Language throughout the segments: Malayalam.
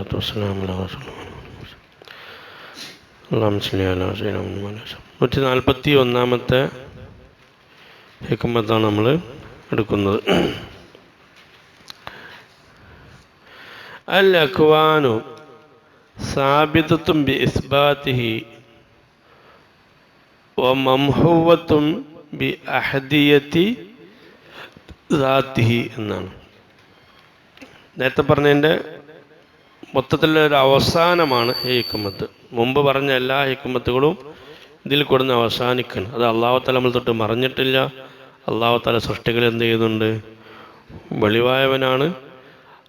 വസ്സലാത്തു വസ്സലാമു അലാ റസൂലില്ലാഹി അല്ലാഹുമ്മ സ്വല്ലി അലാ സയ്യിദിനാ മുഹമ്മദ്. 141-ാമത്തെ ഹിക്മത്താണ് നമ്മൾ എടുക്കുന്നത്. അൽ അക്വാനു സാബിതത്തും ബി ഇസ്ബാത്തിഹി വ മംഹുവത്തും ബി അഹദിയത്തി ദാത്തിഹി എന്നാണ്. നേരത്തെ പറഞ്ഞതിൻ്റെ മൊത്തത്തിലൊരു അവസാനമാണ് ഈ ഹിക്മത്ത്. മുമ്പ് പറഞ്ഞ എല്ലാ ഹിക്മത്തുകളും ഇതിൽ കൊടുന്ന് അവസാനിക്കണം. അത് അള്ളാഹു തആല നമ്മൾ തൊട്ട് മറഞ്ഞിട്ടില്ല. അള്ളാഹു തആല സൃഷ്ടികൾ എന്ത് ചെയ്യുന്നുണ്ട്? വെളിവായവനാണ്.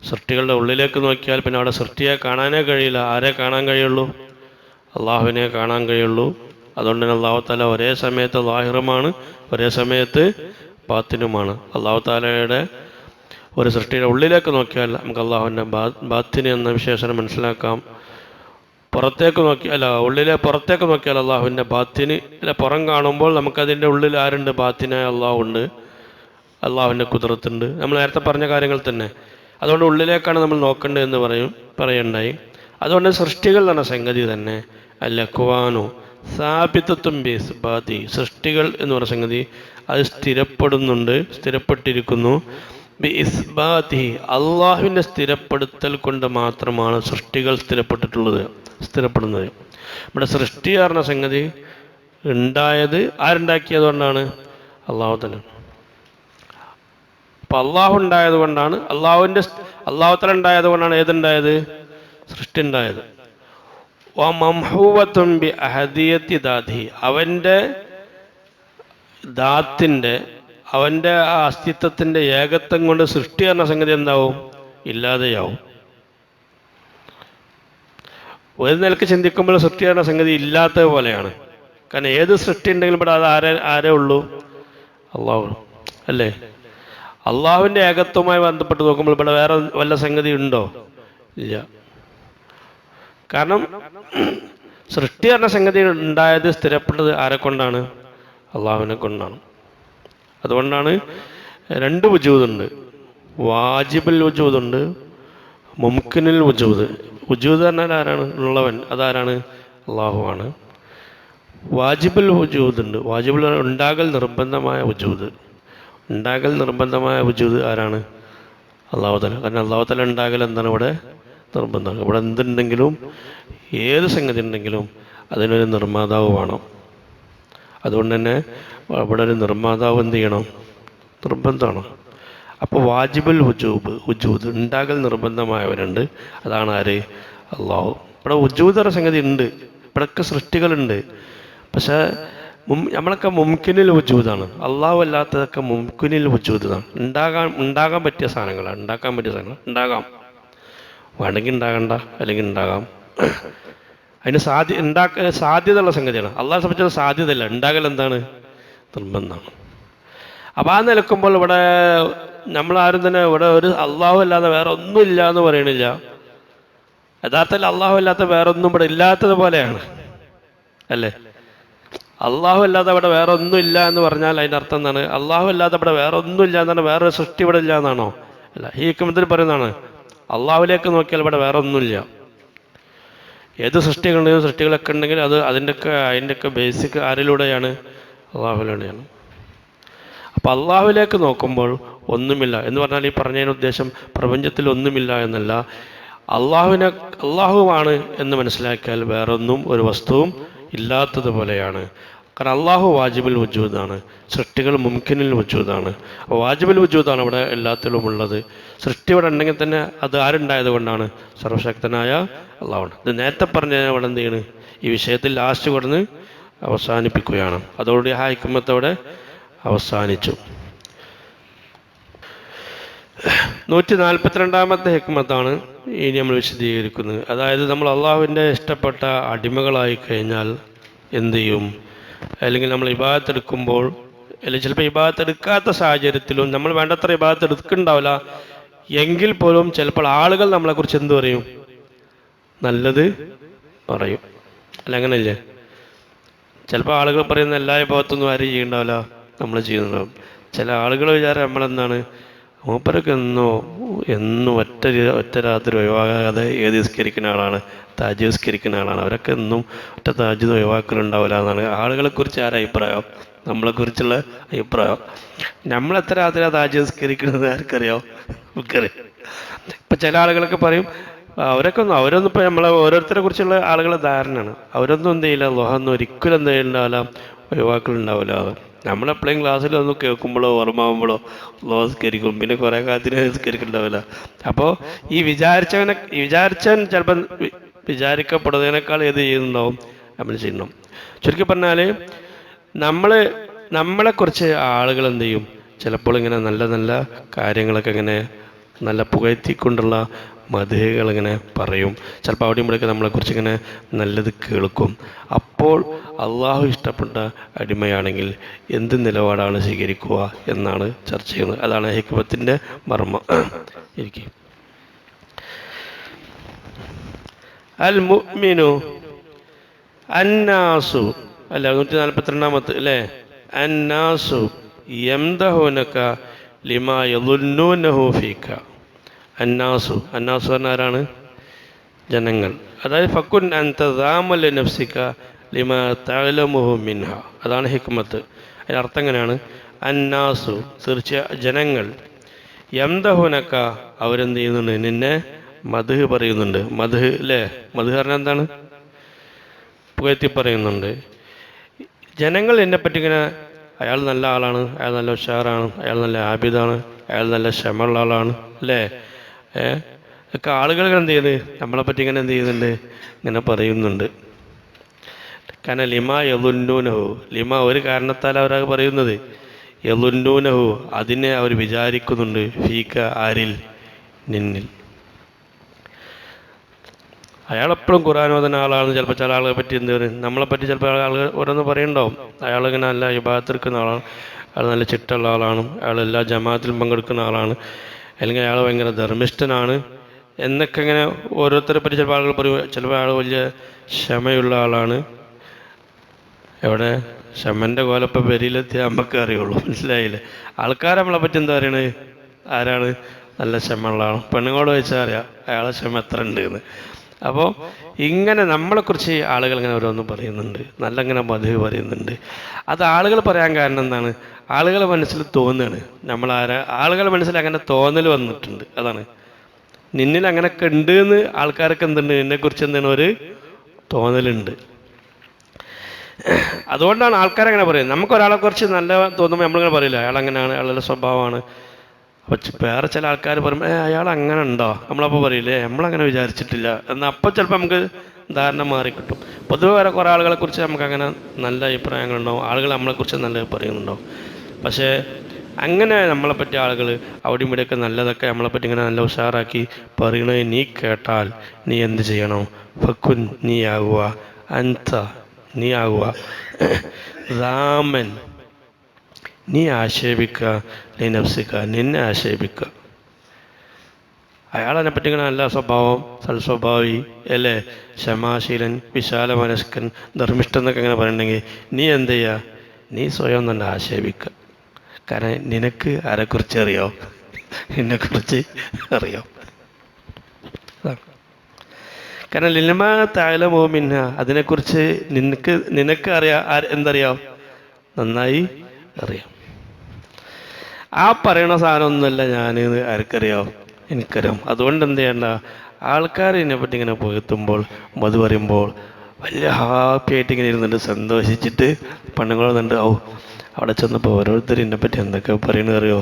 സൃഷ്ടികളുടെ ഉള്ളിലേക്ക് നോക്കിയാൽ പിന്നെ അവിടെ സൃഷ്ടിയെ കാണാനേ കഴിയില്ല. ആരെ കാണാൻ കഴിയുള്ളൂ? അള്ളാഹുവിനെ കാണാൻ കഴിയുള്ളൂ. അതുകൊണ്ട് തന്നെ അള്ളാഹു തആല ഒരേ സമയത്ത് ലാഹിറുമാണ്, ഒരേ സമയത്ത് ബാത്തിനുമാണ്. അള്ളാഹു തആലയുടെ ഒരു സൃഷ്ടിയുടെ ഉള്ളിലേക്ക് നോക്കിയാൽ നമുക്ക് അള്ളാഹുവിൻ്റെ ബാത്തിന് എന്ന വിശേഷണം മനസ്സിലാക്കാം. പുറത്തേക്ക് നോക്കിയാൽ പുറത്തേക്ക് നോക്കിയാൽ അള്ളാഹുവിൻ്റെ ബാത്തിന് പുറം കാണുമ്പോൾ നമുക്കതിൻ്റെ ഉള്ളിൽ ആരുണ്ട്? ബാത്തിനായ അള്ളാഹുണ്ട്, അള്ളാഹുവിൻ്റെ കുദ്റത്തുണ്ട്. നമ്മൾ നേരത്തെ പറഞ്ഞ കാര്യങ്ങൾ തന്നെ. അതുകൊണ്ട് ഉള്ളിലേക്കാണ് നമ്മൾ നോക്കേണ്ടത് എന്ന് പറയുണ്ടായി. അതുകൊണ്ട് സൃഷ്ടികൾ എന്ന സംഗതി തന്നെ അൽ അക്വാനു സാബിതത്തും ബി ഇസ്ബാത്തി, സൃഷ്ടികൾ എന്ന് പറയുന്ന സംഗതി അത് സ്ഥിരപ്പെട്ടിരിക്കുന്നു. ബി ഇസ്ബാത്തി, അള്ളാഹുവിൻ്റെ സ്ഥിരപ്പെടുത്തൽ കൊണ്ട് മാത്രമാണ് സൃഷ്ടികൾ സ്ഥിരപ്പെടുന്നത്. ഇവിടെ സൃഷ്ടി പറഞ്ഞ സംഗതി ഉണ്ടായത് ആരുണ്ടാക്കിയത് കൊണ്ടാണ്? അള്ളാഹു തആല. അപ്പം അള്ളാഹു ഉണ്ടായത് കൊണ്ടാണ്, അള്ളാഹു തആല ഉണ്ടായത് കൊണ്ടാണ് ഏതുണ്ടായത്? സൃഷ്ടി ഉണ്ടായത്. വ മംഹൂവത്തും ബി അഹദിയത്തി ദാതിഹി, അവൻ്റെ ദാത്തിൻ്റെ, അവൻ്റെ ആ അസ്തിത്വത്തിൻ്റെ ഏകത്വം കൊണ്ട് സൃഷ്ടി എന്ന സംഗതി എന്താവും? ഇല്ലാതെയാവും. ഒരു നിലക്ക് ചിന്തിക്കുമ്പോൾ സൃഷ്ടി എന്ന സംഗതി ഇല്ലാത്തത് പോലെയാണ്. കാരണം ഏത് സൃഷ്ടി ഉണ്ടെങ്കിലും ഇവിടെ അത് ആരേ ഉള്ളൂ? അള്ളാഹു അല്ലേ? അള്ളാഹുവിൻ്റെ ഏകത്വവുമായി ബന്ധപ്പെട്ട് നോക്കുമ്പോൾ ഇവിടെ വേറെ വല്ല സംഗതി ഉണ്ടോ? ഇല്ല. കാരണം സൃഷ്ടി എന്ന സംഗതി ഉണ്ടായത്, സ്ഥിരപ്പെട്ടത് ആരെ കൊണ്ടാണ്? അള്ളാഹുവിനെ കൊണ്ടാണ്. അതുകൊണ്ടാണ് രണ്ട് വുജൂദുണ്ട്. വാജിബുൽ വുജൂദുണ്ട്, മുംകിനുൽ വുജൂദ്. വുജൂദ് പറഞ്ഞാൽ ആരാണ്? ഉള്ളവൻ. അതാരാണ്? അള്ളാഹുവാണ്. വാജിബുൽ വുജൂദുണ്ട്. വാജിബുൽ ഉണ്ടാകൽ നിർബന്ധമായ വുജൂദ്. ഉണ്ടാകൽ നിർബന്ധമായ വുജൂദ് ആരാണ്? അള്ളാഹു തആല. കാരണം അള്ളാഹു തആല ഉണ്ടാകൽ എന്താണ്? ഇവിടെ നിർബന്ധമാണ്. ഇവിടെ എന്തുണ്ടെങ്കിലും, ഏത് സംഗതി ഉണ്ടെങ്കിലും അതിനൊരു നിർമ്മാതാവ് വേണം. അതുകൊണ്ട് തന്നെ ഇവിടെ ഒരു നിർമ്മാതാവ് എന്ത് ചെയ്യണം? നിർബന്ധമാണ്. അപ്പോൾ വാജിബുൽ വുജൂദ്, ഉണ്ടാകൽ നിർബന്ധമായവരുണ്ട്. അതാണ് ആര്? അള്ളാഹു. ഇവിടെ വുജൂദ് എന്ന സംഗതി ഉണ്ട്. ഇവിടെയൊക്കെ സൃഷ്ടികളുണ്ട്. പക്ഷേ നമ്മളൊക്കെ മുംകിനുൽ വുജൂദാണ്. അള്ളാഹു അല്ലാത്തതൊക്കെ മുംകിനുൽ വുജൂദാണ്. ഉണ്ടാകാൻ പറ്റിയ സാധനങ്ങളാണ്. ഉണ്ടാക്കാൻ പറ്റിയ സാധനങ്ങൾ ഉണ്ടാകാം. വേണമെങ്കിൽ ഉണ്ടാകണ്ട, അല്ലെങ്കിൽ ഉണ്ടാകാം. അതിന് സാധ്യതയുള്ള സംഗതിയാണ്. അള്ളാഹെ സംബന്ധിച്ചുള്ള സാധ്യതയില്ല. ഉണ്ടാകൽ എന്താണ്? നിർബന്ധമാണ്. അപ്പോൾ ആ നിലക്കുമ്പോൾ ഇവിടെ നമ്മളാരും തന്നെ ഇവിടെ ഒരു അള്ളാഹു അല്ലാതെ വേറെ ഒന്നുമില്ല എന്ന് പറയണില്ല. യഥാർത്ഥത്തിൽ അള്ളാഹു അല്ലാത്ത വേറെ ഒന്നും ഇവിടെ ഇല്ലാത്തത് പോലെയാണ്, അല്ലേ? അള്ളാഹു അല്ലാതെ ഇവിടെ വേറെ ഒന്നുമില്ല എന്ന് പറഞ്ഞാൽ അതിൻ്റെ അർത്ഥം എന്താണ്? അള്ളാഹു അല്ലാതെ ഇവിടെ വേറെ ഒന്നുമില്ല എന്നാണ്. വേറൊരു സൃഷ്ടി ഇവിടെ ഇല്ല എന്നാണോ? അല്ല. ഈ ഹിക്മത്തിൽ പറയുന്നതാണ് അള്ളാഹുവിലേക്ക് നോക്കിയാൽ ഇവിടെ വേറെ ഒന്നുമില്ല. ഏത് സൃഷ്ടികളുണ്ടെങ്കിലും സൃഷ്ടികളൊക്കെ ഉണ്ടെങ്കിൽ അത് അതിൻ്റെയൊക്കെ ബേസിക് ആരിലൂടെയാണ്? അള്ളാഹുവിലൂടെയാണ്. അപ്പോൾ അള്ളാഹുവിലേക്ക് നോക്കുമ്പോൾ ഒന്നുമില്ല എന്ന് പറഞ്ഞാൽ ഈ പറഞ്ഞതിന് ഉദ്ദേശം പ്രപഞ്ചത്തിൽ ഒന്നുമില്ല എന്നല്ല. അള്ളാഹുവാണ് എന്ന് മനസ്സിലാക്കിയാൽ വേറൊന്നും ഒരു വസ്തുവും ഇല്ലാത്തതുപോലെയാണ്. കാരണം അള്ളാഹു വാജിബുൽ വുജൂദാണ്, സൃഷ്ടികൾ മുംകിനുൽ വുജൂദാണ്. അപ്പോൾ വാജിബുൽ വുജൂദാണ് ഇവിടെ എല്ലാത്തിലും ഉള്ളത്. സൃഷ്ടി ഇവിടെ ഉണ്ടെങ്കിൽ തന്നെ അത് ആരുണ്ടായത് കൊണ്ടാണ്? സർവശക്തനായ അള്ളാഹുവാണ്. ഇത് നേരത്തെ പറഞ്ഞ ഇവിടെ എന്ത് ചെയ്യണ്? ഈ വിഷയത്തിൽ ലാസ്റ്റ് കൊടുന്ന് അവസാനിപ്പിക്കുകയാണ്. അതോടുകൂടി ആ ഹിക്മത്ത് അവിടെ അവസാനിച്ചു. 142-ാമത്തെ ഹിക്മത്താണ് ഇനി നമ്മൾ വിശദീകരിക്കുന്നത്. അതായത് നമ്മൾ അള്ളാഹുവിൻ്റെ ഇഷ്ടപ്പെട്ട അടിമകളായി കഴിഞ്ഞാൽ എന്ത് ചെയ്യും? അല്ലെങ്കിൽ നമ്മൾ ഇബാദത്ത് എടുക്കുമ്പോൾ, അല്ലെങ്കിൽ ചിലപ്പോൾ ഇബാദത്ത് എടുക്കാത്ത സാഹചര്യത്തിലും നമ്മൾ വേണ്ടത്ര ഇബാദത്ത് എടുക്കുന്നുണ്ടാവില്ല എങ്കിൽ പോലും ചിലപ്പോൾ ആളുകൾ നമ്മളെക്കുറിച്ച് എന്ത് പറയും? നല്ലത് പറയും. അല്ല, അങ്ങനെയല്ലേ? ചിലപ്പോൾ ആളുകൾ പറയുന്ന എല്ലാ ഇബാദത്തൊന്നും ആരും ചെയ്യുന്നുണ്ടാവില്ല, നമ്മൾ ചെയ്യുന്നുണ്ടാവും. ചില ആളുകൾ വിചാരം നമ്മളെന്താണ്? മൂപ്പരൊക്കെ എന്നും ഒറ്റ രാത്രി ഒഴിവാകാതെ ഏത് നിസ്കരിക്കുന്ന ആളാണ്, താജ് നിസ്കരിക്കുന്ന ആളാണ്. അവരൊക്കെ എന്നും ഒറ്റ താജ് ഒഴിവാക്കലുണ്ടാവില്ല എന്നാണ് ആളുകളെക്കുറിച്ച് ആരുടെ അഭിപ്രായം, നമ്മളെക്കുറിച്ചുള്ള അഭിപ്രായം. നമ്മളെത്ര രാത്രി താജ് നിസ്കരിക്കുന്നത് ആർക്കറിയാം? നമുക്കറിയാം. ഇപ്പം ചില ആളുകളൊക്കെ പറയും അവരൊന്നും ഇപ്പം നമ്മളെ ഓരോരുത്തരെ കുറിച്ചുള്ള ആളുകളെ ധാരണയാണ്, അവരൊന്നും എന്ത് ചെയ്യില്ല, ലോഹൊന്നും ഒരിക്കലും എന്ത് ചെയ്യലുണ്ടാവില്ല, ഒഴിവാക്കലുണ്ടാവില്ല. നമ്മളെപ്പോഴും ക്ലാസ്സിൽ ഒന്ന് കേൾക്കുമ്പോഴോ ഓർമ്മയാകുമ്പോഴോ നിസ്കരിക്കും, പിന്നെ കുറേ കാലത്തിന് നിസ്കരിക്കുന്നുണ്ടാവില്ല. അപ്പോൾ ഈ വിചാരിച്ചവൻ ചിലപ്പോൾ വിചാരിക്കപ്പെടുന്നതിനേക്കാൾ ഏത് ചെയ്യുന്നുണ്ടാവും, നമ്മൾ ചെയ്യണം. ചുരുക്കി പറഞ്ഞാൽ നമ്മളെക്കുറിച്ച് ആളുകൾ എന്ത് ചെയ്യും, ചിലപ്പോൾ ഇങ്ങനെ നല്ല നല്ല കാര്യങ്ങളൊക്കെ ഇങ്ങനെ നല്ല പുകഴ്ത്തിക്കൊണ്ടുള്ള മദ്ഹുകൾ ഇങ്ങനെ പറയും. ചിലപ്പോൾ അവിടെയും ഇവിടെയൊക്കെ നമ്മളെക്കുറിച്ച് ഇങ്ങനെ നല്ലത് കേൾക്കും. അപ്പോൾ അള്ളാഹു ഇഷ്ടപ്പെട്ട അടിമയാണെങ്കിൽ എന്ത് നിലപാടാണ് സ്വീകരിക്കുക എന്നാണ് ചർച്ച ചെയ്യുന്നത്. അതാണ് ഹിക്മത്തിൻ്റെ മർമ്മം. ഇരിക്കും. അൽ മുഅ്മിനു അന്നാസു അല്ല 142 അല്ലേ, അന്നാസു യംദഹുനക ലിമാ യളുന്നൂനഹു ഫീക. അന്നാസു പറഞ്ഞാരാണ്? ജനങ്ങൾ. അതായത് ഫക്കുൻ അൻത ദാമൽ നഫ്സിക ലിമാ തഅലമുഹു മിൻഹ. അതാണ് ഹിക്മത്ത്. അതിൻ്റെ അർത്ഥം എങ്ങനെയാണ്? അന്നാസു ജനങ്ങൾ, യംദഹുനക അവരെന്ത് ചെയ്യുന്നുണ്ട്, നിന്നെ മദ്ഹ് പറയുന്നുണ്ട്. മദ്ഹ് അല്ലേ, മദ്ഹ് പറഞ്ഞാൽ എന്താണ്? പുകഴ്ത്തി പറയുന്നുണ്ട്. ജനങ്ങൾ എന്നെപ്പറ്റി ഇങ്ങനെ അയാൾ നല്ല ആളാണ്, അയാൾ നല്ല ഉഷാറാണ്, അയാൾ നല്ല ആബിദാണ്, അയാൾ നല്ല ക്ഷമയുള്ള ആളാണ് അല്ലേ, ഒക്കെ ആളുകൾ എന്ത് ചെയ്യുന്നത്, നമ്മളെപ്പറ്റി ഇങ്ങനെ എന്ത് ചെയ്യുന്നുണ്ട്, ഇങ്ങനെ പറയുന്നുണ്ട്. കാരണം ലിമ യളുന്നൂനഹു, ലിമ ഒരു കാരണത്താൽ അവരത് പറയുന്നത്, യളുന്നൂനഹു അതിനെ അവർ വിചാരിക്കുന്നുണ്ട്, ഫീക ആരിൽ, നിന്നിൽ. അയാളെപ്പോഴും ഖുർആൻ ഓതുന്ന ആളാണ്. ചിലപ്പോൾ ചില ആളുകളെ പറ്റി എന്ത് പറയും, നമ്മളെപ്പറ്റി ചിലപ്പോൾ ആളുകൾ ഓരോന്ന് പറയുന്നുണ്ടാവും. അയാളിങ്ങനെ നല്ല ഇബാദത്തെടുക്കുന്ന ആളാണ്, അയാൾ നല്ല ചിട്ടുള്ള ആളാണ്, അയാൾ എല്ലാ ജമാഅത്തിലും പങ്കെടുക്കുന്ന ആളാണ്, അല്ലെങ്കിൽ അയാൾ ഭയങ്കര ധർമ്മിഷ്ഠനാണ് എന്നൊക്കെ ഇങ്ങനെ ഓരോരുത്തരെ പറ്റി ചിലപ്പോൾ ആളുകൾ പറയും. ചിലപ്പോൾ അയാൾ വലിയ ക്ഷമയുള്ള ആളാണ്. എവിടെ ക്ഷമൻ്റെ കോലപ്പം പെരിയിലെത്തിയാൽ നമുക്ക് അറിയുള്ളൂ, മനസ്സിലായില്ലേ? ആൾക്കാർ നമ്മളെ പറ്റി എന്താ പറയണത്, ആരാണ് നല്ല ക്ഷമയുള്ള ആൾ? പെണ്ണുങ്ങളോട് ചോദിച്ചാൽ അറിയാം അയാളെ ക്ഷമ എത്ര ഉണ്ട് എന്ന്. അപ്പോൾ ഇങ്ങനെ നമ്മളെക്കുറിച്ച് ആളുകൾ ഇങ്ങനെ ഓരോന്നും പറയുന്നുണ്ട്, നല്ല ഇങ്ങനെ മദ്ഹ് പറയുന്നുണ്ട്. അത് ആളുകൾ പറയാൻ കാരണം എന്താണ്? ആളുകളെ മനസ്സിൽ തോന്നുകയാണ്. ആളുകളുടെ മനസ്സിൽ അങ്ങനെ തോന്നൽ വന്നിട്ടുണ്ട്. അതാണ്, നിന്നിൽ അങ്ങനെയൊക്കെ ഉണ്ട് എന്ന് ആൾക്കാരൊക്കെ എന്തുണ്ട്, എന്നെക്കുറിച്ച് എന്താണ് ഒരു തോന്നലുണ്ട്. അതുകൊണ്ടാണ് ആൾക്കാരങ്ങനെ പറയുന്നത്. നമുക്കൊരാളെ കുറിച്ച് നല്ല തോന്നുമ്പോൾ നമ്മളിങ്ങനെ പറയില്ല, അയാളങ്ങനെയാണ്, അയാളുടെ സ്വഭാവമാണ്. അപ്പോൾ വേറെ ചില ആൾക്കാർ പറയുമ്പോൾ അയാൾ അങ്ങനെ ഉണ്ടോ, നമ്മളപ്പോൾ പറയില്ലേ നമ്മളങ്ങനെ വിചാരിച്ചിട്ടില്ല എന്നാൽ അപ്പോൾ ചിലപ്പോൾ നമുക്ക് ധാരണ മാറിക്കിട്ടും. പൊതുവെ വേറെ കുറേ ആളുകളെ കുറിച്ച് നമുക്കങ്ങനെ നല്ല അഭിപ്രായങ്ങളുണ്ടാവും, ആളുകൾ നമ്മളെക്കുറിച്ച് നല്ല പറയുന്നുണ്ടാവും. പക്ഷേ അങ്ങനെ നമ്മളെപ്പറ്റി ആളുകൾ അവിടെ ഇവിടെയൊക്കെ നല്ലതൊക്കെ നമ്മളെപ്പറ്റി ഇങ്ങനെ നല്ല ഉഷാറാക്കി പറയണത് നീ കേട്ടാൽ നീ എന്ത് ചെയ്യണം? ഫക്കുൻ നീ ആകുക, അൻത നീ ആകുക, റാമൻ നീ ആക്ഷേപിക്കുക, നഫ്സിക നിന്നെ ആക്ഷേപിക്കുക. അയാളെന്നെ പറ്റി ഇങ്ങനെ നല്ല സ്വഭാവം, സൽസ്വഭാവി അല്ലേ, ക്ഷമാശീലൻ, വിശാല മനസ്കൻ, ധർമ്മിഷ്ഠൻ എന്നൊക്കെ ഇങ്ങനെ പറയണമെങ്കിൽ നീ എന്ത് ചെയ്യുക? നീ സ്വയം തന്നെ ആക്ഷേപിക്കുക. കാരണം നിനക്ക് ആരെക്കുറിച്ച് അറിയോ? എന്നെക്കുറിച്ച് അറിയോ? കാരണം ലിൽമ തഅലമു മിൻഹ അതിനെക്കുറിച്ച് നിനക്ക് അറിയാം. എന്തറിയാം? നന്നായി അറിയാം. ആ പറയണ സാധനമൊന്നുമല്ല ഞാൻ ആർക്കറിയാം? എനിക്കറിയാം. അതുകൊണ്ട് എന്ത് ചെയ്യണ്ട, ആൾക്കാർ ഇതിനെപ്പറ്റി ഇങ്ങനെ പുകഴ്ത്തുമ്പോൾ മത് പറയുമ്പോൾ വലിയ ഹാപ്പി ആയിട്ട് ഇങ്ങനെ ഇരുന്നിട്ട് സന്തോഷിച്ചിട്ട് പെണ്ണുങ്ങളുന്നുണ്ട്, അവിടെ ചെന്നപ്പോൾ ഓരോരുത്തർ എന്നെപ്പറ്റി എന്തൊക്കെ പറയണത് അറിയോ,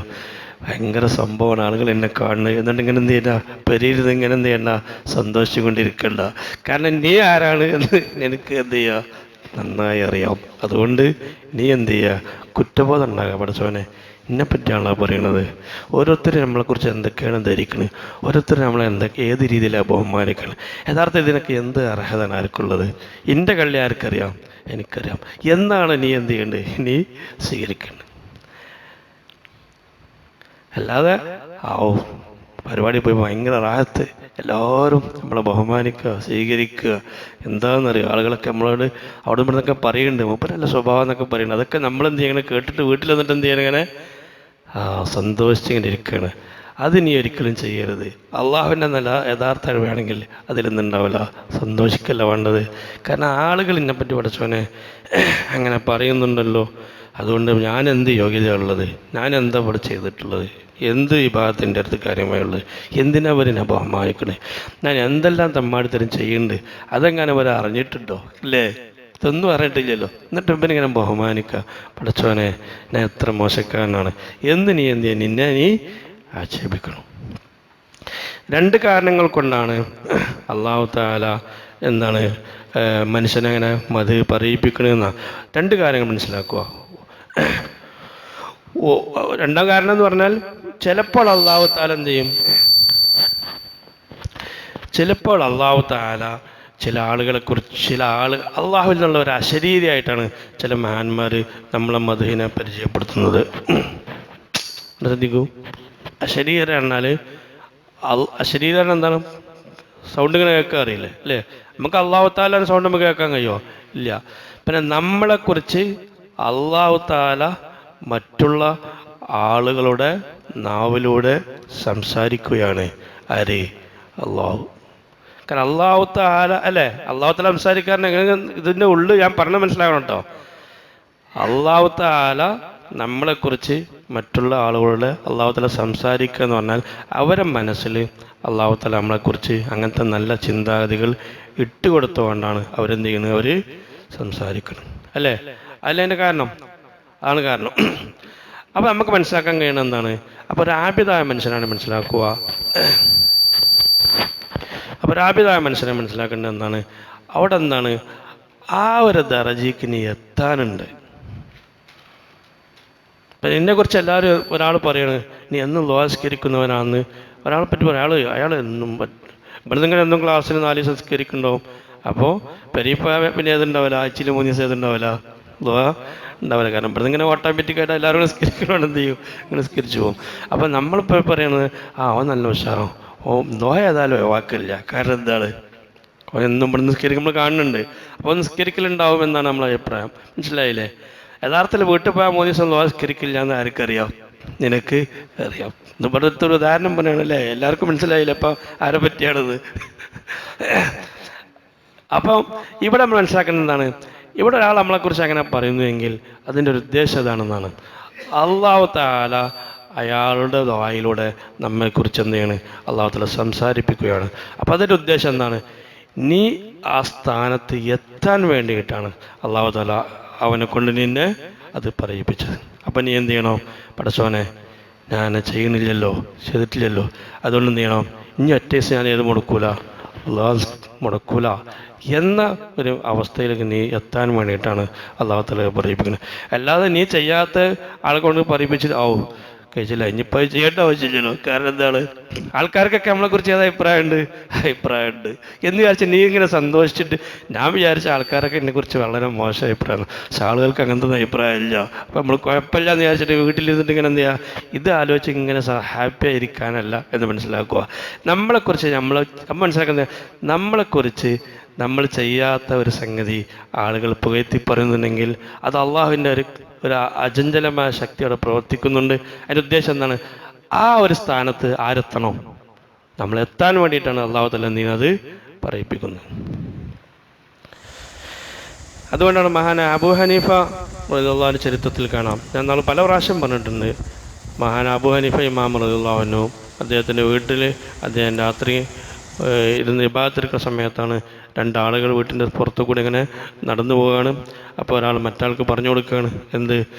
ഭയങ്കര സംഭവമാണ്, ആളുകൾ എന്നെ കാണുന്നത്. എന്നിട്ട് ഇങ്ങനെ എന്ത് ചെയ്യണ്ട, പെരിയിരുന്ന് ഇങ്ങനെ എന്ത് ചെയ്യണ്ട, സന്തോഷിച്ചു കൊണ്ടിരിക്കണ്ട. കാരണം നീ ആരാണ് എന്ന് എനിക്ക് എന്ത് ചെയ്യുക, നന്നായി അറിയാം. അതുകൊണ്ട് നീ എന്ത് ചെയ്യുക, കുറ്റബോധം ഉണ്ടാകുക. പഠിച്ചവനെ എന്നെപ്പറ്റിയാണല്ലോ പറയണത്. ഓരോരുത്തരും നമ്മളെക്കുറിച്ച് എന്തൊക്കെയാണ് ധരിക്കുന്നത്, ഓരോരുത്തരും നമ്മളെ ഏത് രീതിയിലാണ് ബഹുമാനിക്കണം. യഥാർത്ഥത്തിൽ ഇതിനൊക്കെ എന്ത് അർഹത ആർക്കുള്ളത്? എൻ്റെ കള്ളി ആർക്കറിയാം? എനിക്കറിയാം. എന്നാണ് നീ എന്ത് ചെയ്യേണ്ടത്? നീ സ്വീകരിക്കേണ്ടത്. അല്ലാതെ പരിപാടി പോയി ഭയങ്കര റാഹത്ത് എല്ലാവരും നമ്മളെ ബഹുമാനിക്കുക, സ്വീകരിക്കുക. എന്താണെന്നറിയോ, ആളുകളൊക്കെ നമ്മളോട് അവിടെ നിന്നൊക്കെ പറയുന്നുണ്ട്, മൂപ്പര് നല്ല സ്വഭാവം എന്നൊക്കെ പറയുന്നുണ്ട്. അതൊക്കെ നമ്മളെന്ത് ചെയ്യണം, കേട്ടിട്ട് വീട്ടിൽ വന്നിട്ട് എന്ത് ചെയ്യണം, ഇങ്ങനെ സന്തോഷിച്ചിങ്ങനെ ഇരിക്കുകയാണ്. അത് നീ ഒരിക്കലും ചെയ്യരുത്. അള്ളാഹുവിൻ്റെ നല്ല യഥാർത്ഥ കഴിവാണെങ്കിൽ അതിലൊന്നും ഉണ്ടാവില്ല. സന്തോഷിക്കല്ല വേണ്ടത്. കാരണം ആളുകൾ എന്നെപ്പറ്റി പഠിച്ചവനെ അങ്ങനെ പറയുന്നുണ്ടല്ലോ, അതുകൊണ്ട് ഞാൻ എന്ത് യോഗ്യതയുള്ളത്, ഞാൻ എന്താ ഇവിടെ ചെയ്തിട്ടുള്ളത്, എന്ത് വിഭാഗത്തിൻ്റെ അടുത്ത് കാര്യമായുള്ളത്, എന്തിനാ അവരെന്നെ ബഹുമാനിക്കണേ, ഞാൻ എന്തെല്ലാം തമ്മാടിത്തരം ചെയ്യുന്നുണ്ട്, അതെങ്ങനെ അവർ അറിഞ്ഞിട്ടുണ്ടോ അല്ലേ? ഇതൊന്നും അറിഞ്ഞിട്ടില്ലല്ലോ, എന്നിട്ട് ഇവനിങ്ങനെ ബഹുമാനിക്കുക. പഠിച്ചവനെ ഞാൻ എത്ര മോശക്കാരനാണ് എന്ന് നീ എന്ത് ചെയ്യാൻ, നിന്നെ നീ ആക്ഷേപിക്കണം. രണ്ട് കാരണങ്ങൾ കൊണ്ടാണ് അള്ളാഹു തആല എന്താണ് മനുഷ്യനങ്ങനെ മത് പറയിപ്പിക്കണമെന്നാണ്. രണ്ട് കാര്യങ്ങൾ മനസ്സിലാക്കുക. രണ്ടാം കാരണം എന്ന് പറഞ്ഞാൽ ചിലപ്പോൾ അള്ളാഹു തആല എന്ത് ചെയ്യും, ചിലപ്പോൾ അള്ളാഹു തആല ചില ആളുകളെ കുറിച്ച്, ചില അള്ളാഹുവിൽ നിന്നുള്ള ഒരു അശരീരിയായിട്ടാണ് ചില മഹാന്മാർ നമ്മളെ മദ്ഹിനെ പരിചയപ്പെടുത്തുന്നത്. ശ്രദ്ധിക്കൂ, അശരീര എന്നാൽ അശരീരം എന്താണ്? സൗണ്ട് ഇങ്ങനെ കേൾക്കാൻ അറിയില്ലേ അല്ലേ? നമുക്ക് അള്ളാഹു തആല സൗണ്ട് നമുക്ക് കേൾക്കാൻ കഴിയുമോ? ഇല്ല. പിന്നെ നമ്മളെക്കുറിച്ച് അള്ളാഹു തആല മറ്റുള്ള ആളുകളുടെ നാവിലൂടെ സംസാരിക്കുകയാണ്. ആര്? അള്ളാഹു. കാരണം അള്ളാഹു തആല അല്ലേ, അള്ളാഹു തആല സംസാരിക്കാരൻ എങ്ങനെ, ഇതിൻ്റെ ഉള്ളിൽ ഞാൻ പറഞ്ഞ മനസ്സിലാകണം കേട്ടോ. അള്ളാഹു തആല നമ്മളെക്കുറിച്ച് മറ്റുള്ള ആളുകളുടെ അള്ളാഹു തആല സംസാരിക്കുക എന്ന് പറഞ്ഞാൽ അവരെ മനസ്സിൽ അള്ളാഹു തആല നമ്മളെക്കുറിച്ച് അങ്ങനത്തെ നല്ല ചിന്താഗതികൾ ഇട്ടുകൊടുത്തുകൊണ്ടാണ് അവരെന്ത് ചെയ്യുന്നത്, അവർ സംസാരിക്കണം അല്ലേ? അല്ല അതിൻ്റെ കാരണം ആണ് കാരണം. അപ്പോൾ നമുക്ക് മനസ്സിലാക്കാൻ കഴിയണം എന്താണ്, അപ്പോൾ ഒരു ആബിദായ മനുഷ്യനാണ് മനസ്സിലാക്കുക. അപ്പോൾ ഒരു ആബിദായ മനുഷ്യനെ മനസ്സിലാക്കേണ്ടത് എന്താണ്, അവിടെ എന്താണ്, ആ ഒരു ദറജയ്ക്ക് നീ എത്താനുണ്ട്. അപ്പം എന്നെക്കുറിച്ച് എല്ലാവരും ഒരാൾ പറയണ് നീ എന്നും ലോസ്കരിക്കുന്നവനാണെന്ന് ഒരാളെ പറ്റി പറയും. അയാൾ എന്നും ഇവിടെ നിങ്ങൾ എന്നും ക്ലാസ്സിൽ 4 സംസ്കരിക്കുന്നുണ്ടാവും. അപ്പോൾ പെരീപ്പ പിന്നെ ഏതുണ്ടാവില്ല, ആഴ്ചയിൽ 3 ദിവസം ഏതുണ്ടാവില്ല, ലോ ഉണ്ടാവില്ല. കാരണം ഇവിടെ ഇങ്ങനെ ഓട്ടോമാറ്റിക്കായിട്ട് എല്ലാവരും നിസ്കരിക്കണോണ്ട് എന്ത് ചെയ്യും, ഇങ്ങനെ നിസ്കരിച്ചു പോകും. അപ്പോൾ നമ്മളിപ്പോൾ പറയണത് അവൻ നല്ല ഉഷാറോ, ലോ ഏതായാലും വാക്കില്ല. കാരണം എന്താണ്, എന്നും ഇവിടെ നിസ്കരിക്കുമ്പോൾ കാണുന്നുണ്ട്. അപ്പോൾ നിസ്കരിക്കലുണ്ടാവും എന്നാണ് നമ്മളെ അഭിപ്രായം. മനസ്സിലായില്ലേ? യഥാർത്ഥത്തിൽ വീട്ടിൽ പോയാൽ 3 ദിവസം നിസ്കരിക്കില്ല എന്ന് ആർക്കറിയാം? നിനക്ക് അറിയാം. ഇവിടുത്തെ ഒരു ഉദാഹരണം പറയുകയാണല്ലേ, എല്ലാവർക്കും മനസ്സിലായില്ല അപ്പം ആരെ പറ്റിയാണത്. അപ്പം ഇവിടെ നമ്മൾ മനസ്സിലാക്കുന്നത് എന്താണ്, ഇവിടെ ഒരാൾ നമ്മളെക്കുറിച്ച് അങ്ങനെ പറയുന്നുവെങ്കിൽ അതിൻ്റെ ഒരു ഉദ്ദേശം ഇതാണെന്നാണ്. അള്ളാഹു തആല അയാളുടെ വായിലൂടെ നമ്മെക്കുറിച്ച് എന്ത് ചെയ്യാണ്, അള്ളാഹു തആല സംസാരിപ്പിക്കുകയാണ്. അപ്പം അതിൻ്റെ ഉദ്ദേശം എന്താണ്, നീ ആ സ്ഥാനത്ത് എത്താൻ വേണ്ടിയിട്ടാണ് അള്ളാഹു തആല അവനെ കൊണ്ട് നിന്നെ അത് പറയിപ്പിച്ചത്. അപ്പം നീ എന്ത് ചെയ്യണം, പടച്ചോനെ ഞാൻ ചെയ്യണില്ലല്ലോ, ചെയ്തിട്ടില്ലല്ലോ, അതുകൊണ്ട് എന്ത് ചെയ്യണം, ഇനി ഒറ്റ ദിവസം ഞാൻ ഏത് മുടക്കൂല, മുടക്കൂല എന്ന ഒരു അവസ്ഥയിലേക്ക് നീ എത്താൻ വേണ്ടിയിട്ടാണ് അള്ളാഹു തആല പറയിപ്പിക്കുന്നത്. അല്ലാതെ നീ ചെയ്യാത്ത ആളെ കൊണ്ട് പറയിപ്പിച്ചിട്ട് കഴിച്ചില്ല, ഇനിയിപ്പോൾ ചെയ്യേണ്ട ആവശ്യമില്ലല്ലോ. കാരണം എന്താണ്, ആൾക്കാർക്കൊക്കെ നമ്മളെക്കുറിച്ച് ഏത് അഭിപ്രായമുണ്ട് എന്ന് വിചാരിച്ച് നീ ഇങ്ങനെ സന്തോഷിച്ചിട്ട്, ഞാൻ വിചാരിച്ച ആൾക്കാരൊക്കെ എന്നെക്കുറിച്ച് വളരെ മോശം അഭിപ്രായമാണ്, പക്ഷെ ആളുകൾക്ക് അങ്ങനത്തെ അഭിപ്രായമില്ല, അപ്പം നമ്മൾ കുഴപ്പമില്ല എന്ന് വിചാരിച്ചിട്ട് വീട്ടിലിരുന്നിട്ട് ഇങ്ങനെ എന്ത് ചെയ്യുക, ഇത് ആലോചിച്ച് ഇങ്ങനെ ഹാപ്പി ആയിരിക്കാനല്ല എന്ന് മനസ്സിലാക്കുക. നമ്മളെക്കുറിച്ച് നമ്മൾ മനസ്സിലാക്കുന്നത്, നമ്മളെക്കുറിച്ച് നമ്മൾ ചെയ്യാത്ത ഒരു സംഗതി ആളുകൾ പുകഴ്ത്തി പറയുന്നുണ്ടെങ്കിൽ അത് അള്ളാഹുവിൻ്റെ ഒരു അചഞ്ചലമായ ശക്തി അവിടെ പ്രവർത്തിക്കുന്നുണ്ട്. അതിൻ്റെ ഉദ്ദേശം എന്താണ്, ആ ഒരു സ്ഥാനത്ത് ആരെത്തണോ, നമ്മൾ എത്താൻ വേണ്ടിയിട്ടാണ് അള്ളാഹു തആല നീ അത് പറയിപ്പിക്കുന്നത്. അതുകൊണ്ടാണ് മഹാനായ അബൂ ഹനീഫ റളിയല്ലാഹുവിൻ്റെ ചരിത്രത്തിൽ കാണാം, ഞാൻ നാളെ പല പ്രാവശ്യം പറഞ്ഞിട്ടുണ്ട്, മഹാനായ അബൂ ഹനീഫ ഇമാം റളിയല്ലാഹു അൻഹു അദ്ദേഹത്തിൻ്റെ വീട്ടിൽ അദ്ദേഹം രാത്രി ഇരുന്ന് ഇബാദത്തെടുക്കുന്ന സമയത്താണ് 2 ആളുകൾ വീട്ടിൻ്റെ പുറത്തു കൂടി ഇങ്ങനെ നടന്നു പോവുകയാണ്. അപ്പോൾ ഒരാൾ മറ്റാൾക്ക് പറഞ്ഞു കൊടുക്കുകയാണ്, എന്ത്,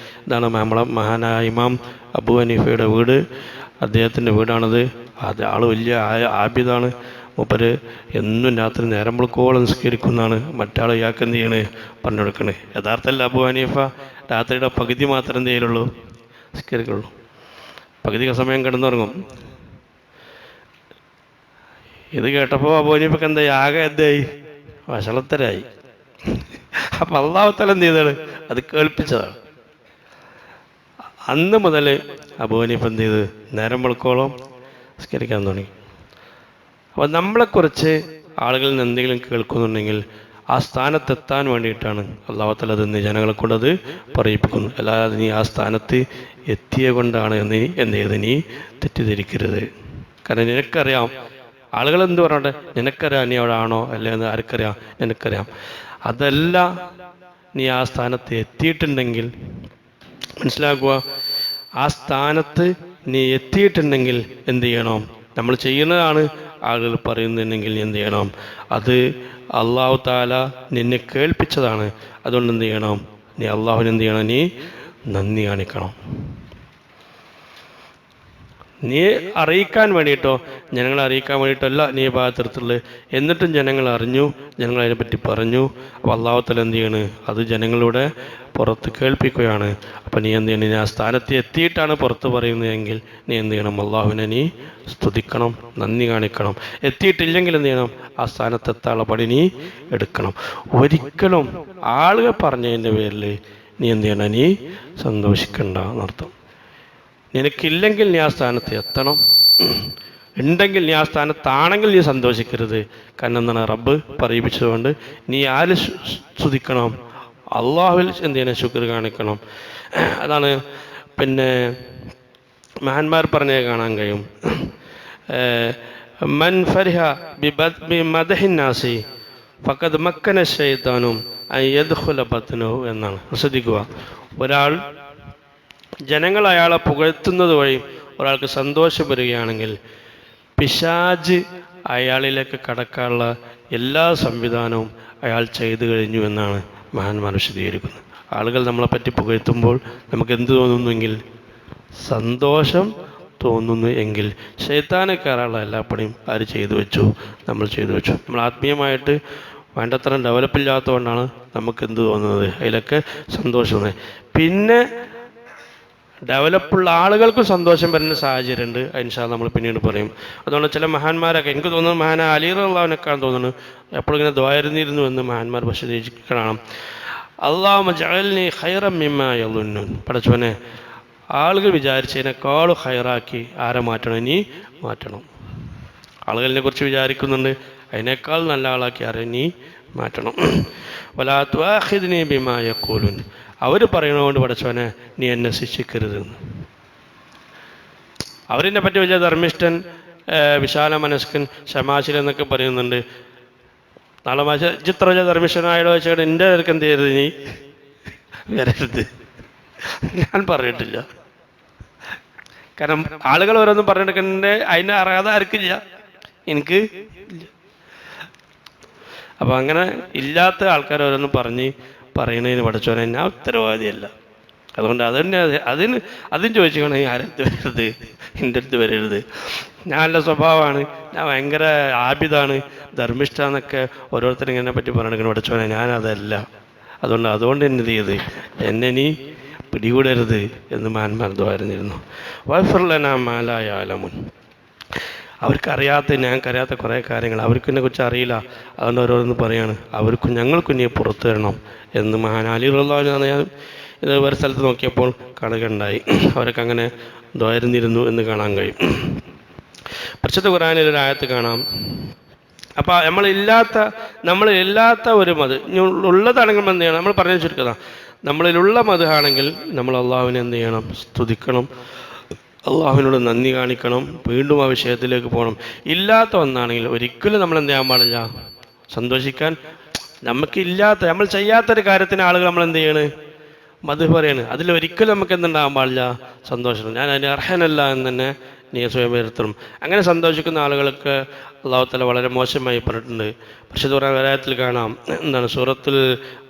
ഇതാണ് നമ്മളെ മഹാനായ ഇമാം അബൂ ഹനീഫയുടെ വീട്, അദ്ദേഹത്തിൻ്റെ വീടാണത്, അത് ആൾ വലിയ ആബിദാണ്, മൂപ്പര് എന്നും രാത്രി നേരം വെളുക്കോളം നിസ്കരിക്കുന്നതാണ്. മറ്റാൾ ഇയാൾക്ക് എന്ത് ചെയ്യണേ, പറഞ്ഞു കൊടുക്കണേ. യഥാർത്ഥത്തിൽ അബൂ ഹനീഫ രാത്രിയുടെ പകുതി മാത്രം എന്ത് ചെയ്യലുള്ളൂ, നിസ്കരിക്കുള്ളൂ, പകുതി സമയം കിടന്നുറങ്ങും. ഇത് കേട്ടപ്പോൾ അബൂ ഹനീഫക്ക് എന്തായി, ആകെ എന്തായി, വഷളത്തരായി. അപ്പം അള്ളാഹു തആല എന്ത് ചെയ്താണ്, അത് കേൾപ്പിച്ചതാണ്. അന്ന് മുതൽ അബൂ ഹനീഫ എന്ത് ചെയ്ത്, നേരം വെളുക്കോളം നിസ്കരിക്കാൻ തുടങ്ങി. അപ്പോൾ നമ്മളെക്കുറിച്ച് ആളുകളിൽ നിന്ന് എന്തെങ്കിലും കേൾക്കുന്നുണ്ടെങ്കിൽ ആ സ്ഥാനത്തെത്താൻ വേണ്ടിയിട്ടാണ് അള്ളാഹു തആല അത് ജനങ്ങളെ കൊണ്ടത് പറയിപ്പിക്കുന്നു. അല്ലാതെ നീ ആ സ്ഥാനത്ത് എത്തിയ കൊണ്ടാണ് എന്ത് ചെയ്ത് നീ തെറ്റിദ്ധരിക്കരുത്. കാരണം നിനക്കറിയാം, ആളുകൾ എന്ത് പറഞ്ഞോട്ടെ, നിനക്കറിയാം നീ അവിടെ ആണോ അല്ലേ എന്ന് ആർക്കറിയാം, നിനക്കറിയാം. അതല്ല, നീ ആ സ്ഥാനത്ത് എത്തിയിട്ടുണ്ടെങ്കിൽ മനസ്സിലാക്കുക, ആ സ്ഥാനത്ത് നീ എത്തിയിട്ടുണ്ടെങ്കിൽ എന്ത് ചെയ്യണം? നമ്മൾ ചെയ്യുന്നതാണ് ആളുകൾ പറയുന്നുണ്ടെങ്കിൽ എന്ത് ചെയ്യണം? അത് അള്ളാഹു താല നിന്നെ കേൾപ്പിച്ചതാണ്. അതുകൊണ്ട് എന്ത് ചെയ്യണം? നീ അള്ളാഹുവിന് എന്ത് ചെയ്യണം? നീ നന്ദി കാണിക്കണം. നീ അറിയിക്കാൻ വേണ്ടിയിട്ടോ ജനങ്ങളെ അറിയിക്കാൻ വേണ്ടിയിട്ടല്ല നീ ഭാഗത്തിടത്തുള്ളത്. എന്നിട്ടും ജനങ്ങൾ അറിഞ്ഞു, ജനങ്ങൾ അതിനെപ്പറ്റി പറഞ്ഞു. അപ്പോൾ അള്ളാഹു തആല എന്ത് ചെയ്യാണ്? അത് ജനങ്ങളുടെ പുറത്ത് കേൾപ്പിക്കുകയാണ്. അപ്പം നീ എന്ത് ചെയ്യണം? നീ ആ സ്ഥാനത്ത് എത്തിയിട്ടാണ് പുറത്ത് പറയുന്നതെങ്കിൽ നീ എന്ത് ചെയ്യണം? അള്ളാഹുവിനെ നീ സ്തുതിക്കണം, നന്ദി കാണിക്കണം. എത്തിയിട്ടില്ലെങ്കിൽ എന്ത് ചെയ്യണം? ആ സ്ഥാനത്തെത്താനുള്ള പണി നീ എടുക്കണം. ഒരിക്കലും ആളുകൾ പറഞ്ഞതിൻ്റെ പേരിൽ നീ എന്ത് ചെയ്യണം? നീ സന്തോഷിക്കണ്ട എന്നർത്ഥം. നിനക്കില്ലെങ്കിൽ നീ ആ സ്ഥാനത്ത് എത്തണം, ഉണ്ടെങ്കിൽ നീ ആ സ്ഥാനത്താണെങ്കിൽ നീ സന്തോഷിക്കരുത്. കാരണം എന്താണ്? റബ്ബ് പറയിപ്പിച്ചതുകൊണ്ട് നീ ആര് സ്തുതിക്കണം? അള്ളാഹുവിൽ എന്ത് ചെയ്യണം? ശുക്ർ കാണിക്കണം. അതാണ് പിന്നെ മഹാന്മാർ പറഞ്ഞത് കാണാൻ കഴിയും. മൻ ഫരിഹ ബിമദ്ഹിൻ നാസി ഫഖദ് മക്കന ശൈത്താനും അൻ യദ്ഖുല ബത്നഹു എന്നാണ്. ശ്രദ്ധിക്കുക, ഒരാൾ ജനങ്ങൾ അയാളെ പുകഴ്ത്തുന്നത് വഴി ഒരാൾക്ക് സന്തോഷം വരികയാണെങ്കിൽ പിശാച് അയാളിലേക്ക് കടക്കാനുള്ള എല്ലാ സംവിധാനവും അയാൾ ചെയ്തു കഴിഞ്ഞു എന്നാണ് മഹാന്മാർ വിശദീകരിക്കുന്നത്. ആളുകൾ നമ്മളെപ്പറ്റി പുകഴ്ത്തുമ്പോൾ നമുക്ക് എന്ത് തോന്നുന്നുവെങ്കിൽ, സന്തോഷം തോന്നുന്നു എങ്കിൽ ശൈത്താനെ കയറാനുള്ള എല്ലാ പണിയും ആര് ചെയ്തു വെച്ചു? നമ്മൾ ചെയ്തു വെച്ചു. നമ്മൾ ആത്മീയമായിട്ട് വേണ്ടത്ര ഡെവലപ്പില്ലാത്തതുകൊണ്ടാണ് നമുക്ക് എന്ത് തോന്നുന്നത്? അതിലൊക്കെ സന്തോഷം. പിന്നെ ഡെവലപ്പുള്ള ആളുകൾക്കും സന്തോഷം വരുന്ന സാഹചര്യമുണ്ട്. ഇൻഷാ അല്ലാഹ് നമ്മൾ പിന്നീട് പറയും. അതുകൊണ്ട് ചില മഹാന്മാരൊക്കെ, എനിക്ക് തോന്നുന്നു മഹാന അലി റളിയല്ലാഹുവിനെക്കാൾ തോന്നുന്നു, എപ്പോഴും ഇങ്ങനെ ദ്വാരുന്നിരുന്നു എന്ന് മഹാന്മാർ വിശദീകരിക്കണം. അല്ലാഹുമ്മ ജഅൽനി ഖൈറൻ മിമ്മാ യളുന്നൂൻ. പടച്ചോനെ, ആളുകൾ വിചാരിച്ചതിനേക്കാളും ഖൈറാക്കി ആരെ മാറ്റണം? നീ മാറ്റണം. ആളുകളിനെ കുറിച്ച് വിചാരിക്കുന്നുണ്ട്, അതിനേക്കാൾ നല്ല ആളാക്കി ആരെ നീ മാറ്റണം. വലാ തുആഖിദ്നി ബിമാ യഖൂലൂൻ. അവർ പറയണതുകൊണ്ട് പടച്ചോനെ നീ എന്നെ ശിക്ഷിക്കരുതെന്ന്. അവരെന്നെ പറ്റി വലിയ ധർമ്മിഷ്ഠൻ, വിശാല മനസ്കൻ, ക്ഷമാശീലൻ എന്നൊക്കെ പറയുന്നുണ്ട്. നാളെ ചിത്ര വലിയ ധർമ്മിഷ്ഠനായാലോ വെച്ചാൽ എൻ്റെ അടുക്ക് എന്ത് ചെയ്യരുത്? നീ വരരുത്. ഞാൻ പറഞ്ഞിട്ടില്ല. കാരണം ആളുകൾ ഓരോന്നും പറഞ്ഞെടുക്കുന്നതിൻ്റെ അതിനെ അറിയാതെ ആർക്കില്ല, എനിക്ക് ഇല്ല. അപ്പം അങ്ങനെ ഇല്ലാത്ത ആൾക്കാർ ഓരോന്നും പറയുന്നതിന് പഠിച്ചോനെ ഞാൻ ഉത്തരവാദിയല്ല. അതുകൊണ്ട് അതും ചോദിച്ചുകൊണ്ട് ആരടുത്ത് വരരുത്, എൻ്റെ അടുത്ത് വരരുത്. ഞാൻ നല്ല സ്വഭാവമാണ്, ഞാൻ ഭയങ്കര ആബിദാണ്, ധർമ്മിഷ്ഠാന്നൊക്കെ ഓരോരുത്തരും എന്നെ പറ്റി പറഞ്ഞെടുക്കണം പഠിച്ചോനെ, ഞാനതല്ല. അതുകൊണ്ട് എന്നെ ചെയ്ത് എന്നെ നീ പിടികൂടരുത് എന്ന് മഹാന്മാർ ദ്വാരുന്നിരുന്നു. വഗ്ഫിർ മാലാ യഅലമൂൻ. അവർക്കറിയാത്ത, ഞങ്ങൾക്കറിയാത്ത കുറേ കാര്യങ്ങൾ അവർക്കിനെ കുറിച്ച് അറിയില്ല. അതുകൊണ്ട് ഓരോന്ന് പറയാണ്, അവർക്കും ഞങ്ങൾക്കും നീ പുറത്തു തരണം എന്ന് മഹാൻ അലി റളിയല്ലാഹു. ഞാൻ ഇത് വേറെ സ്ഥലത്ത് നോക്കിയപ്പോൾ കാണുകയുണ്ടായി. അവരൊക്കെ അങ്ങനെ ദ്വാരുന്നിരുന്നു എന്ന് കാണാൻ കഴിയും. പരിശുദ്ധ ഖുർആനിൽ ഒരു ആയത്ത് കാണാം. അപ്പോൾ നമ്മളില്ലാത്ത ഒരു മത് ഉള്ളതാണെങ്കിൽ എന്ത് ചെയ്യണം? നമ്മൾ പറഞ്ഞു ചുരുക്കതാണ്, നമ്മളിലുള്ള മതാണെങ്കിൽ നമ്മൾ അള്ളാഹുവിനെ എന്ത് ചെയ്യണം? സ്തുതിക്കണം, അള്ളാഹുവിനോട് നന്ദി കാണിക്കണം, വീണ്ടും ആ വിഷയത്തിലേക്ക് പോകണം. ഇല്ലാത്ത ഒന്നാണെങ്കിൽ ഒരിക്കലും നമ്മൾ എന്ത് ചെയ്യാൻ പാടില്ല? സന്തോഷിക്കാൻ. നമുക്കില്ലാത്ത, നമ്മൾ ചെയ്യാത്തൊരു കാര്യത്തിന് ആളുകൾ നമ്മൾ എന്ത് ചെയ്യണ്? മത് പറയാണ്. അതിലൊരിക്കലും നമുക്ക് എന്തുണ്ടാകാൻ പാടില്ല? സന്തോഷം. ഞാൻ അതിന് അർഹനല്ല എന്ന് തന്നെ നീ സ്വയം വരുത്തണം. അങ്ങനെ സന്തോഷിക്കുന്ന ആളുകൾക്ക് അല്ലാഹു തആല വളരെ മോശമായി പറഞ്ഞിട്ടുണ്ട്. പരിശുദ്ധ ഖുർആൻ ആയത്തിൽ കാണാം, എന്താണ്, സൂറത്തുൽ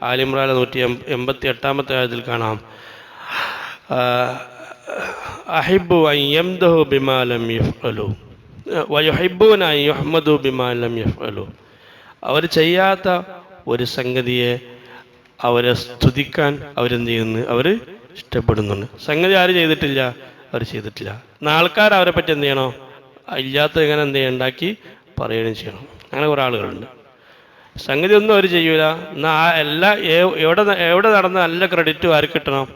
ആലി ഇംറാൻ 188 ആയത്തിൽ കാണാം, അഹിബ്ബു അൻ യംദഹു ബിമാ ലം യഫ്അലു വയുഹിബ്ബൂന അൻ യുഹ്മദു ബിമാ ലം യഫ്അലു. അവർ ചെയ്യാത്ത ഒരു സംഗതിയെ അവരെ സ്തുതിക്കാൻ അവരെന്ത് ചെയ്യുന്നു? അവർ ഇഷ്ടപ്പെടുന്നുണ്ട്. സംഗതി ആര് ചെയ്തിട്ടില്ല? അവർ ചെയ്തിട്ടില്ല. എന്നാൽ ആൾക്കാർ അവരെ പറ്റി എന്ത് ചെയ്യണോ? ഇല്ലാത്ത ഇങ്ങനെ എന്ത് ചെയ്യണം? ഉണ്ടാക്കി പറയുകയും ചെയ്യണം. അങ്ങനെ കുറേ ആളുകളുണ്ട്. സംഗതി ഒന്നും അവർ ചെയ്യൂല. എന്നാൽ ആ എല്ലാ എവിടെ നടന്ന നല്ല ക്രെഡിറ്റും ആർക്ക് കിട്ടണം?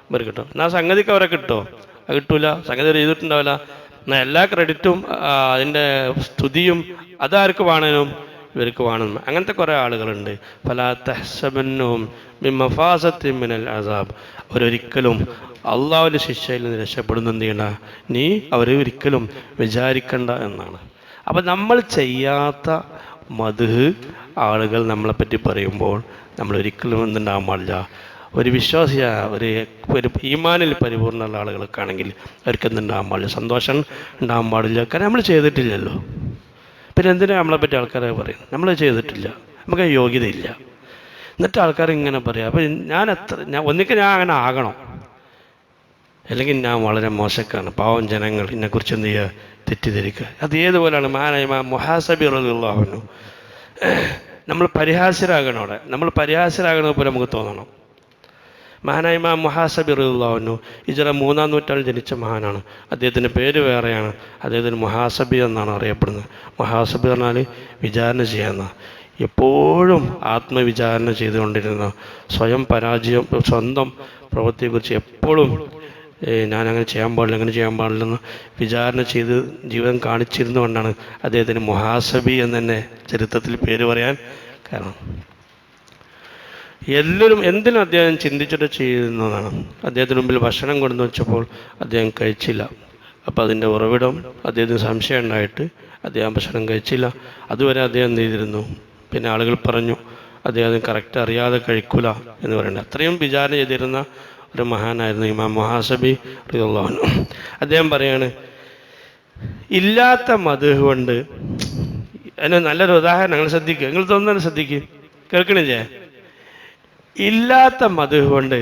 അവർ കിട്ടും. എന്നാൽ സംഗതിക്ക് അവരെ കിട്ടുമോ? അത് കിട്ടൂല. സംഗതി ചെയ്തിട്ടുണ്ടാവില്ല. എന്നാൽ എല്ലാ ക്രെഡിറ്റും അതിൻ്റെ സ്തുതിയും അതാർക്ക് വേണേനും ഇവർക്ക് വേണം. അങ്ങനത്തെ കുറേ ആളുകളുണ്ട്. ഫലാ തഹ്സബന്നഹും മിൻ മഫാസത്തിൻ മിനൽ അസാബ്. അവരൊരിക്കലും അള്ളാഹുവിൻ്റെ ശിക്ഷയിൽ നിന്ന് രക്ഷപ്പെടുന്നു എന്ത് ചെയ്യണ്ട, നീ അവർ ഒരിക്കലും വിചാരിക്കണ്ട എന്നാണ്. അപ്പം നമ്മൾ ചെയ്യാത്ത മദ്ഹ് ആളുകൾ നമ്മളെപ്പറ്റി പറയുമ്പോൾ നമ്മൾ ഒരിക്കലും എന്തുണ്ടാകാൻ പാടില്ല, ഒരു വിശ്വാസിയായ ഒരു ഈമാനിൽ പരിപൂർണ്ണമുള്ള ആളുകൾക്ക് ആണെങ്കിൽ അവർക്ക് എന്തുണ്ടാകാൻ പാടില്ല, സന്തോഷം ഉണ്ടാകാൻ പാടില്ല. കാരണം നമ്മൾ ചെയ്തിട്ടില്ലല്ലോ. പിന്നെ എന്തിനാണ് നമ്മളെപ്പറ്റി ആൾക്കാരെ പറയുന്നത്? നമ്മൾ ചെയ്തിട്ടില്ല, നമുക്ക് യോഗ്യതയില്ല. എന്നിട്ട് ആൾക്കാർ ഇങ്ങനെ പറയാം. അപ്പം ഒന്നിക്ക് ഞാൻ അങ്ങനെ ആകണം, അല്ലെങ്കിൽ ഞാൻ വളരെ മോശക്കാണ്, പാവം ജനങ്ങൾ എന്നെക്കുറിച്ച് എന്ത് ചെയ്യുക, തെറ്റിദ്ധരിക്കുക. അത് ഏതുപോലെയാണ് മഹാനായ ഇമാം മുഹാസബി റളിയല്ലാഹു അൻഹു, നമ്മൾ പരിഹാസ്യരാകണം. അവിടെ നമ്മൾ പരിഹാസ്യരാകണത് പോലെ നമുക്ക് തോന്നണം. മഹാനായ ഇമാം മുഹാസബി റളിയല്ലാഹു അൻഹു ഹിജ്റ 3-ാം നൂറ്റാണ്ടിൽ ജനിച്ച മഹാനാണ്. അദ്ദേഹത്തിൻ്റെ പേര് വേറെയാണ്. അദ്ദേഹത്തിന് മുഹാസബി എന്നാണ് അറിയപ്പെടുന്നത്. മുഹാസബി പറഞ്ഞാൽ വിചാരണ ചെയ്യാന്ന, എപ്പോഴും ആത്മവിചാരണ ചെയ്തുകൊണ്ടിരുന്ന, സ്വന്തം പ്രവൃത്തിയെക്കുറിച്ച് എപ്പോഴും ഞാനങ്ങനെ ചെയ്യാൻ പാടില്ല, അങ്ങനെ ചെയ്യാൻ പാടില്ലെന്ന് വിചാരണ ചെയ്ത് ജീവിതം കാണിച്ചിരുന്നുകൊണ്ടാണ് അദ്ദേഹത്തിന് മുഹാസബി എന്ന് തന്നെ ചരിത്രത്തിൽ പേര് പറയാൻ കാരണം. എന്തിനും അദ്ദേഹം ചിന്തിച്ചിട്ട് ചെയ്യുന്നതാണ്. അദ്ദേഹത്തിന് മുമ്പിൽ ഭക്ഷണം കൊണ്ടു വെച്ചപ്പോൾ അദ്ദേഹം കഴിച്ചില്ല. അപ്പോൾ അതിൻ്റെ ഉറവിടം അദ്ദേഹത്തിന് സംശയം ഉണ്ടായിട്ട് അദ്ദേഹം ഭക്ഷണം കഴിച്ചില്ല. അതുവരെ അദ്ദേഹം എന്ത് ചെയ്തിരുന്നു, പിന്നെ ആളുകൾ പറഞ്ഞു അദ്ദേഹം കറക്റ്റ് അറിയാതെ കഴിക്കൂല എന്ന് പറയുന്നത്. അത്രയും വിചാരണ ചെയ്തിരുന്ന ഒരു മഹാനായിരുന്നു ഇമാം മുഹാസബി റളിയല്ലാഹു അൻഹു. അദ്ദേഹം പറയാണ്, ഇല്ലാത്ത മദ്ഹ് കൊണ്ട്, അതിന് നല്ലൊരു ഉദാഹരണം നിങ്ങൾ ശ്രദ്ധിക്കുക, നിങ്ങൾ തോന്നുന്നത് ശ്രദ്ധിക്കുക, കേൾക്കണില്ലേ? ഇല്ലാത്ത മദ്ഹ് കൊണ്ട്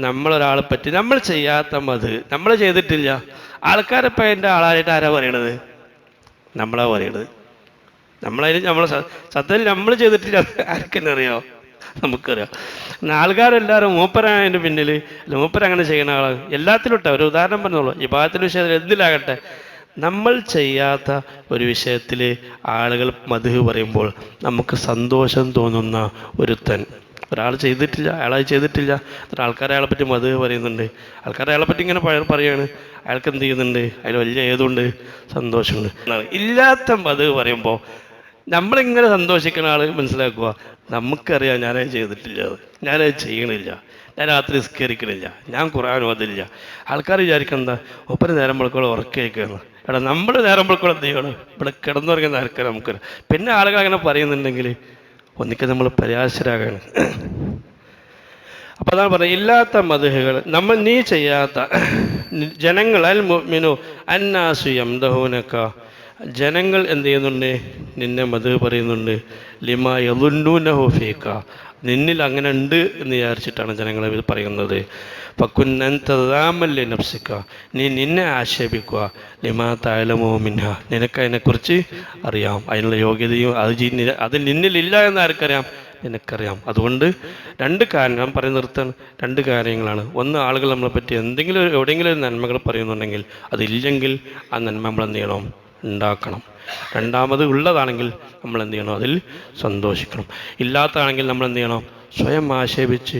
നമ്മളൊരാളെ പറ്റി, നമ്മൾ ചെയ്യാത്ത മദ്ഹ് നമ്മൾ ചെയ്തിട്ടില്ല, ആൾക്കാരിപ്പോൾ അതിൻ്റെ ആളായിട്ട് ആരാ പറയണത്? നമ്മളാ പറയണത്. സത്യത്തിൽ നമ്മൾ ചെയ്തിട്ടില്ല, ആർക്കെന്നെ അറിയാമോ? നമുക്കറിയാം. ആൾക്കാരെല്ലാവരും മൂപ്പരായതിൻ്റെ പിന്നിൽ, മൂപ്പരങ്ങനെ ചെയ്യുന്ന ആളാണ്. എല്ലാത്തിലും ഒരു ഉദാഹരണം പറഞ്ഞോളൂ, ഇബാദത്തിന്റെ വിഷയത്തിൽ എന്തിലാകട്ടെ, നമ്മൾ ചെയ്യാത്ത ഒരു വിഷയത്തിൽ ആളുകൾ മദ്ഹ് പറയുമ്പോൾ നമുക്ക് സന്തോഷം തോന്നുന്ന ഒരാൾ ചെയ്തിട്ടില്ല, അയാളത് ചെയ്തിട്ടില്ല, ആൾക്കാർ അയാളെ പറ്റി മദ്ഹ് പറയുന്നുണ്ട്, ആൾക്കാർ അയാളെ പറ്റി ഇങ്ങനെ പറയുകയാണ്, അയാൾക്ക് എന്ത് ചെയ്യുന്നുണ്ട്, അതിൽ വലിയ ഏതുണ്ട്, സന്തോഷമുണ്ട്. ഇല്ലാത്ത മദ്ഹ് പറയുമ്പോൾ നമ്മളിങ്ങനെ സന്തോഷിക്കുന്ന ആൾ മനസ്സിലാക്കുക, നമുക്കറിയാം ഞാനത് ചെയ്തിട്ടില്ല, ഞാനത് ചെയ്യണില്ല, ഞാൻ രാത്രി നിസ്കരിക്കണില്ല, ഞാൻ ഖുർആൻ ഓതില്ല. ആൾക്കാർ വിചാരിക്കുന്നത് ഒപ്പന നേരം വെളുക്കോളം ഉറക്കുകയാണ്. എടാ, നമ്മൾ നേരം വെളുക്കോളം എന്ത് ചെയ്യണം, ഇവിടെ കിടന്നുറങ്ങുന്ന ആൾക്കാർ നമുക്ക്. പിന്നെ ആളുകൾ അങ്ങനെ പറയുന്നുണ്ടെങ്കിൽ ഒന്നിക്കെ നമ്മൾ പരാശരാകാണ്. അപ്പോൾ അതാണ് പറയുന്നത്, ഇല്ലാത്ത മദ്ഹുകൾ നീ ചെയ്യാത്ത ജനങ്ങൾ, അൽ മുഅ്മിനു അന്നാസു യംദഹൂനക, ജനങ്ങൾ എന്ത് ചെയ്യുന്നുണ്ട്, നിന്നെ മദ്ഹ് പറയുന്നുണ്ട്. ലിമാ യളുന്നൂനഹു ഫീക, നിന്നിൽ അങ്ങനെ ഉണ്ട് എന്ന് വിചാരിച്ചിട്ടാണ് ജനങ്ങളെ പറയുന്നത്. ഫകുൻ അൻത ദാമൻ ലിനഫ്സിക, നീ നിന്നെ ആക്ഷേപിക്കുക. ലിമാ തഅലമു മിൻഹ, നിനക്ക് അതിനെക്കുറിച്ച് അറിയാം, അതിനുള്ള യോഗ്യതയും അത് നിന്നിലില്ല എന്ന് ആർക്കറിയാം, നിനക്കറിയാം. അതുകൊണ്ട് ഞാൻ പറഞ്ഞു നിർത്താൻ 2 കാര്യങ്ങളാണ്. ഒന്ന്, ആളുകൾ നമ്മളെപ്പറ്റി എവിടെയെങ്കിലും ഒരു നന്മകൾ പറയുന്നുണ്ടെങ്കിൽ അതില്ലെങ്കിൽ ആ നന്മ നമ്മൾ എന്ത് ചെയ്യണം, ഉണ്ടാക്കണം. രണ്ടാമത്, ഉള്ളതാണെങ്കിൽ നമ്മൾ എന്ത് ചെയ്യണം, അതിൽ സന്തോഷിക്കണം. ഇല്ലാത്തതാണെങ്കിൽ നമ്മൾ എന്ത് ചെയ്യണം, സ്വയം ആക്ഷേപിച്ച്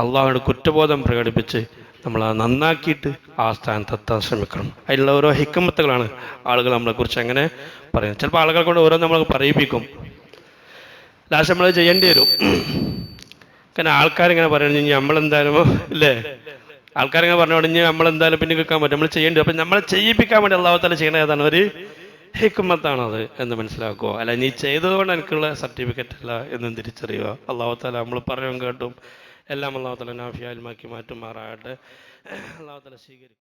അള്ളാഹുവിൻ്റെ കുറ്റബോധം പ്രകടിപ്പിച്ച് നമ്മൾ അത് നന്നാക്കിയിട്ട് ആ സ്ഥാനത്തെത്താൻ ശ്രമിക്കണം. അതിലുള്ള ഓരോ ഹിക്മത്തുകളാണ് ആളുകൾ നമ്മളെക്കുറിച്ച് അങ്ങനെ പറയുന്നത്. ചിലപ്പോൾ ആളുകളെ കൊണ്ട് ഓരോ നമ്മൾ പറയിപ്പിക്കും, ലാസ്റ്റ് നമ്മളത് ചെയ്യേണ്ടി വരും. കാരണം ആൾക്കാരിങ്ങനെ പറയുന്നത് ഇനി നമ്മളെന്തായാലും ഇല്ലേ, ആൾക്കാരിങ്ങനെ പറഞ്ഞോണ്ട് ഇനി നമ്മളെന്തായാലും പിന്നെ കേൾക്കാൻ പറ്റും, നമ്മൾ ചെയ്യേണ്ടി വരും. അപ്പം നമ്മളെ ചെയ്യിപ്പിക്കാൻ വേണ്ടി അള്ളാഹു തആല ചെയ്യണ ഏതാണ്, ഒരു ഹിക്മത്താണത് എന്ന് മനസ്സിലാക്കുക. അല്ല നീ ചെയ്തതുകൊണ്ട് എനിക്കുള്ള സർട്ടിഫിക്കറ്റ് അല്ല എന്നും തിരിച്ചറിയുക. അള്ളാഹു തആല നമ്മൾ പറയുകയും കേട്ടും എല്ലാം അള്ളാഹു തആല നാഫിയായി മാറ്റുമാറാകട്ടെ. അള്ളാഹു തആല സ്വീകരിക്കും.